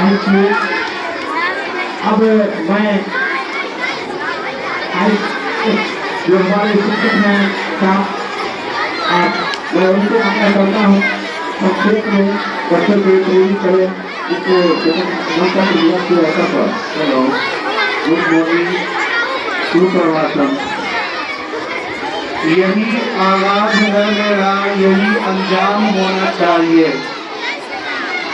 Thank you. अब मैं जो हमारे शिक्षक हैं साहब, मैं उनको आज्ञा करता हूँ हम क्षेत्र में बच्चों को प्रेरित करें इसको गणतंत्र दिवस के अवसर पर। हेलो, गुड मॉर्निंग, सुप्रभातम। यही आगाज है मेरा, यही अंजाम होना चाहिए।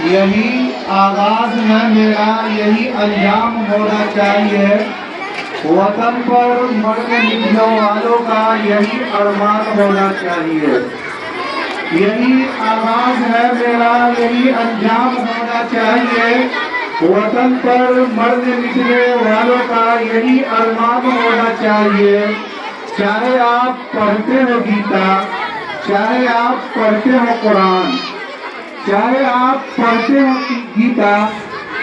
यही आगाज है मेरा, यही अंजाम होना चाहिए। वतन पर मरने लिखने वालों का यही अरमान होना चाहिए। यही आगाज है मेरा, यही अंजाम होना चाहिए। वतन पर मरने लिखने वालों का यही अरमान होना चाहिए। चाहे आप पढ़ते हो गीता, चाहे आप पढ़ते हो कुरान, चाहे आप पढ़ते हो गीता,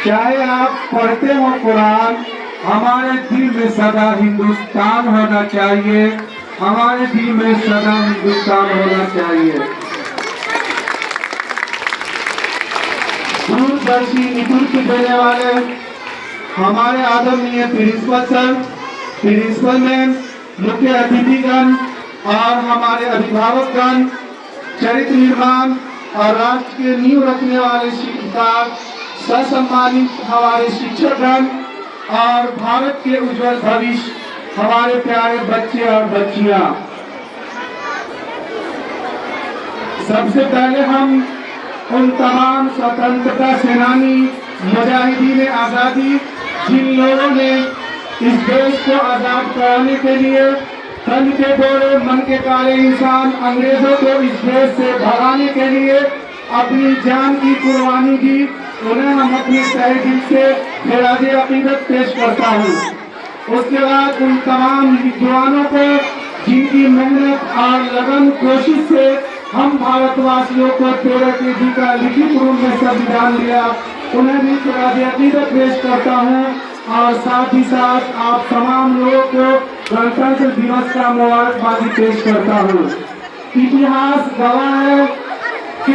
चाहे आप पढ़ते हो कुरान, हमारे दिल में सदा हिंदुस्तान होना चाहिए। हमारे दिल में सदा हिंदुस्तान होना चाहिए। दूरदर्शी नेतृत्व देने वाले हमारे आदरणीय प्रिंसिपल सर, प्रिंसिपल मैम, मुख्य अतिथिगण और हमारे अभिभावकगण, चरित्र निर्माण और राष्ट्र के नींव रखने वाले शिक्षक, ससम्मानित हमारे शिक्षकगण और भारत के उज्जवल भविष्य हमारे प्यारे बच्चे और बच्चियां। सबसे पहले हम उन तमाम स्वतंत्रता सेनानी, मुजाहिदीन आजादी, जिन लोगों ने इस देश को आजाद कराने के लिए तन के गोरे मन के काले इंसान अंग्रेजों को इस देश से भगाने के लिए अपनी जान की कुर्बानी दी, उन्हें हम अपने तहे दिल से खिराज अकीदत पेश करता हूँ। उसके बाद उन तमाम विद्वानों को जिनकी मेहनत और लगन कोशिश से हम भारतवासियों को 13 केजी का लिखित रूप में संविधान दिया, उन्हें भी खिराज अकीदत पेश करता हूँ। और साथ ही साथ आप तमाम लोगों को गणतंत्र दिवस का मुबारकबादी पेश करता हूँ। इतिहास गवाह है कि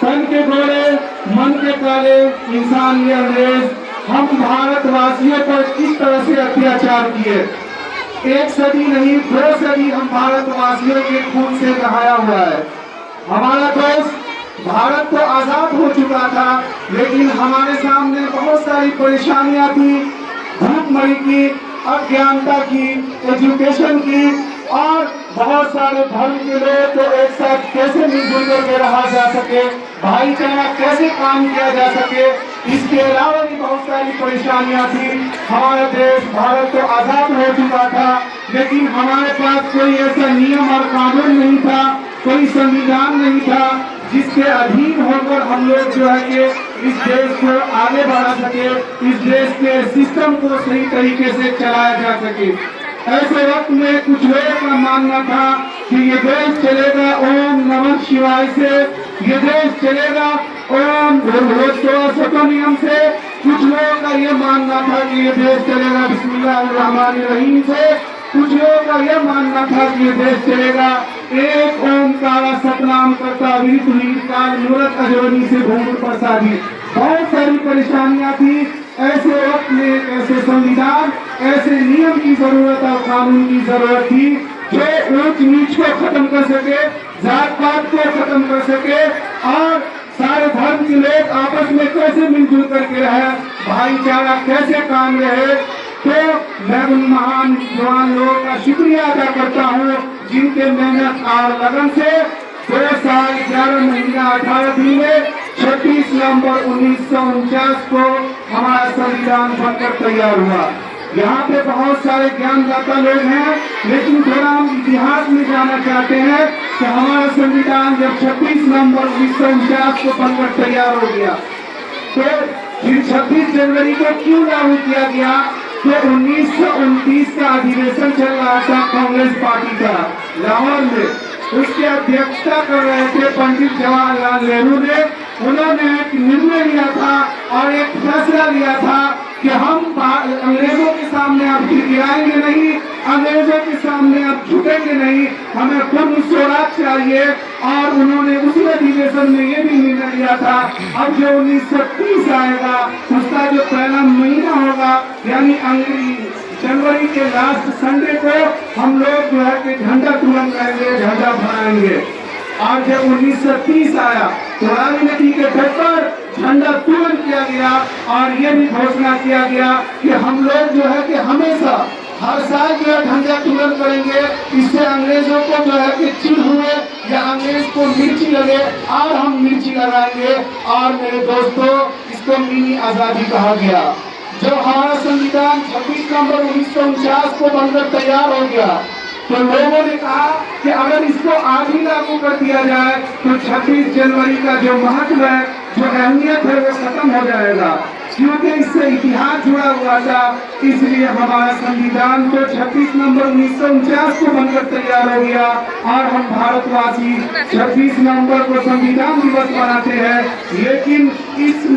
तन के गोरे मन के काले इंसान ये अंग्रेज हम भारतवासियों पर किस तरह से अत्याचार किए। 1 सदी नहीं 2 सदी हम भारतवासियों के खून से नहाया हुआ है। हमारा देश भारत तो आजाद हो चुका था, लेकिन हमारे सामने बहुत सारी परेशानियां थी, भूखमरी की, अज्ञानता की, एजुकेशन की, और बहुत सारे धर्म के लोग तो एक साथ कैसे मिलजुल करके रहा जा सके, भाईचारा कैसे काम किया जा सके, इसके अलावा भी बहुत सारी परेशानियां थी। हमारा देश भारत तो आजाद हो चुका था, लेकिन हमारे पास कोई ऐसा नियम और कानून नहीं था, कोई संविधान नहीं था जिसके अधीन होकर हम लोग जो है कि इस देश को आगे बढ़ा सके, इस देश के सिस्टम को सही तरीके से चलाया जा सके। ऐसे वक्त में कुछ लोगों का मानना था कि ये देश चलेगा ओम नमः शिवाय से, ये देश चलेगा ओम नियम से। कुछ लोगों का ये मानना था कि ये देश चलेगा बिस्मिल्लाहिर्रहमानिर्रहीम से। कुछ लोगों का यह मानना था कि ये देश चलेगा एक ओंकार सतनाम करता वीर काल मूरत अजोनी से भूमि प्रसादी। बहुत सारी परेशानियां थी। ऐसे वक्त में ऐसे संविधान, ऐसे नियम की जरूरत और कानून की जरूरत थी जो ऊंच नीच को खत्म कर सके, जात पात को खत्म कर सके और सारे धर्म के लोग आपस में कैसे मिलजुल करके रहे, भाईचारा कैसे कायम रहे। तो मैं उन महान विद्वान लोगों का शुक्रिया अदा करता हूँ जिनके मेहनत और लगन से 2 साल 11 महीना 18 दिन में 26 नवंबर 1949 को हमारा संविधान बनकर तैयार हुआ। यहाँ पे बहुत सारे ज्ञानदाता लोग हैं, लेकिन थोड़ा हम इतिहास में जाना चाहते हैं कि हमारा संविधान जब 26 नवंबर 1949 को बनकर तैयार हो गया तो फिर 26 जनवरी को क्यों लागू किया गया? तो 1929 का अधिवेशन चल रहा था कांग्रेस पार्टी का लाहौर में, उसकी अध्यक्षता कर रहे थे पंडित जवाहरलाल नेहरू ने। उन्होंने एक निर्णय लिया था और एक फैसला लिया था कि हम अंग्रेजों के सामने अब गिराएंगे नहीं, अंग्रेजों के सामने अब झुकेंगे नहीं, हमें पूर्ण स्वराज चाहिए। और उन्होंने उसी अधिवेशन में ये भी निर्णय लिया था, अब जो 1930 आएगा उसका जो पहला महीना होगा यानी जनवरी के लास्ट संडे को हम लोग जो है कि झंडा तुलन करेंगे, झंडा फहराएंगे। और जब 1930 आया तो रावी नदी के तट पर झंडा तुलन किया गया और ये भी घोषणा किया गया कि हम लोग जो है कि हमेशा हर साल जो है झंडा तुलन करेंगे। इससे अंग्रेजों को जो है कि चिढ़ हुए या अंग्रेज को मिर्ची लगे और हम मिर्ची लगाएंगे। और मेरे दोस्तों, इसको मिनी आजादी कहा गया। जब हमारा संविधान 26 नवंबर 1949 को बनकर तैयार हो गया तो लोगों ने कहा कि अगर इसको आज ही लागू कर दिया जाए तो 26 जनवरी का जो महत्व है, जो अहमियत है, वो खत्म हो जाएगा, क्योंकि इससे इतिहास जुड़ा हुआ था। इसलिए हमारा संविधान तो 26 नवंबर 1949 को बनकर तैयार हो गया और हम भारतवासी 26 नवंबर को संविधान दिवस मनाते हैं। लेकिन इस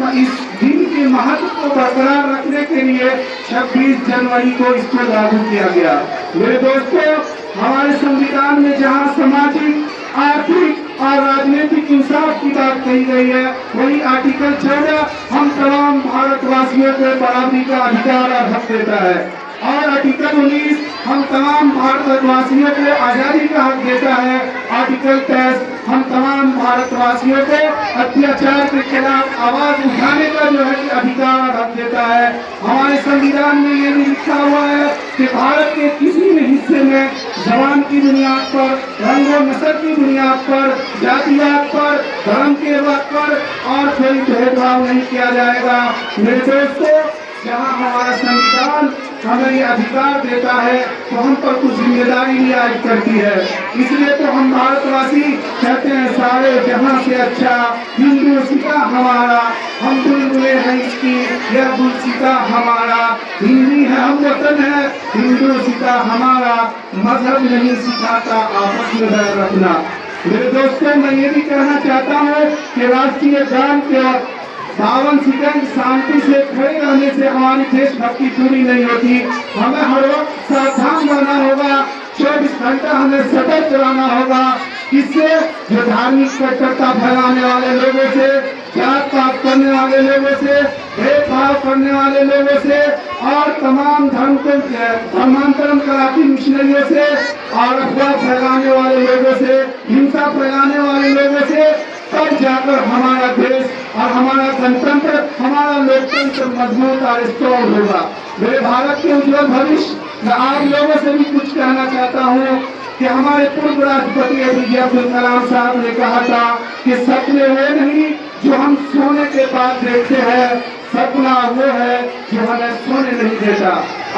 दिन के महत्व को बरकरार रखने के लिए 26 जनवरी को इसको लागू किया गया। मेरे दोस्तों, हमारे संविधान में जहाँ सामाजिक, आर्थिक और राजनीतिक इंसाफ की बात कही गई है, वही आर्टिकल 14 हम तमाम भारतवासियों को बराबरी का अधिकार और हक देता है और आर्टिकल 19 हम तमाम भारतवासियों को आजादी का हक देता है। आर्टिकल 23 हम तमाम भारतवासियों को अत्याचार के खिलाफ आवाज उठाने का जो है अधिकार और हक देता है। हमारे संविधान में ये भी लिखा हुआ है कि भारत के किसी भी हिस्से में जबान की बुनियाद पर, रंग और नस्ल की बुनियाद पर, जातिवाद पर, धर्म के आधार पर और कोई भेदभाव नहीं किया जाएगा। मेरे दोस्तों, जहाँ हमारा संविधान हमें ये अधिकार देता है तो हम पर कुछ जिम्मेदारी भी आज करती है। इसलिए तो हम भारतवासी कहते हैं सारे जहाँ से अच्छा हिंदू सीता हमारा, हम बुलबुले हैं इसकी, यह गुलसिता हमारा, हिंदी है हम वतन है, हिंदू सीता हमारा, मजहब नहीं सिखाता आपस में बैर रखना। मेरे दोस्तों, मैं ये भी कहना चाहता हूँ कि राष्ट्रीय गान के 52 सेकंड शांति से खड़े रहने से हमारी देशभक्ति पूरी नहीं होती। हमें हर वक्त सावधान रहना होगा, 24 घंटा हमें सतर्क रहना होगा। इससे जो धार्मिक कट्टरता फैलाने वाले लोगों से, जात पात करने वाले लोगों से, भेदभाव करने वाले लोगों से और तमाम धर्म को धर्मांतरण कराती मिशनरियों से और अफवाह फैलाने वाले लोगों से, हिंसा फैलाने वाले लोगों से, तब जाकर हमारा देश और हमारा गणतंत्र, हमारा लोकतंत्र मजबूत और स्ट्रॉन्ग होगा। मेरे भारत के उज्जवल भविष्य, मैं आप लोगों से भी कुछ कहना चाहता हूँ कि हमारे पूर्व राष्ट्रपति APJ अब्दुल कलाम साहब ने कहा था कि सपने वो नहीं जो हम सोने के बाद देखते हैं, सपना वो है जो हमें सोने नहीं देता।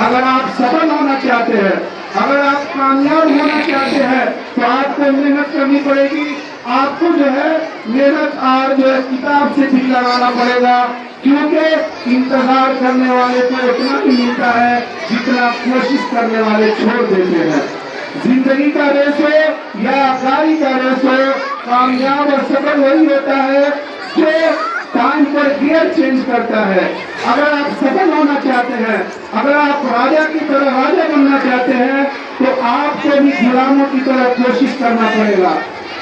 अगर आप सफल होना चाहते हैं, अगर आप कामयाब होना चाहते हैं तो आपको मेहनत करनी पड़ेगी। आपको जो है मेहनत और जो है किताब से दिल लगाना पड़ेगा, क्योंकि इंतजार करने वाले को इतना ही मिलता है जितना कोशिश करने वाले छोड़ देते हैं। जिंदगी का रेस हो या गाड़ी का रेस हो, कामयाब और सफल वही होता है जो टाइम पर गियर चेंज करता है। अगर आप सफल होना चाहते हैं, अगर आप राजा की तरह राजा बनना चाहते हैं तो आपको भी गुलामों की तरह कोशिश करना पड़ेगा।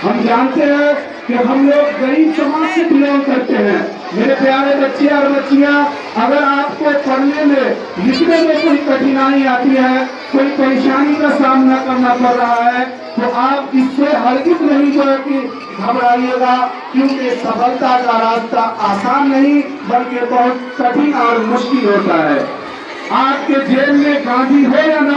हम जानते हैं कि हम लोग गरीब समाज से बिलोंग करते हैं। मेरे प्यारे बच्चे और बच्चियां, अगर आपको पढ़ने में, लिखने में कोई कठिनाई आती है, कोई परेशानी का सामना करना पड़ रहा है तो आप इससे हरगिज़ नहीं जो है कि घबराइएगा, क्योंकि सफलता का रास्ता आसान नहीं बल्कि बहुत कठिन और मुश्किल होता है। आपके जेल में गांधी हो या ना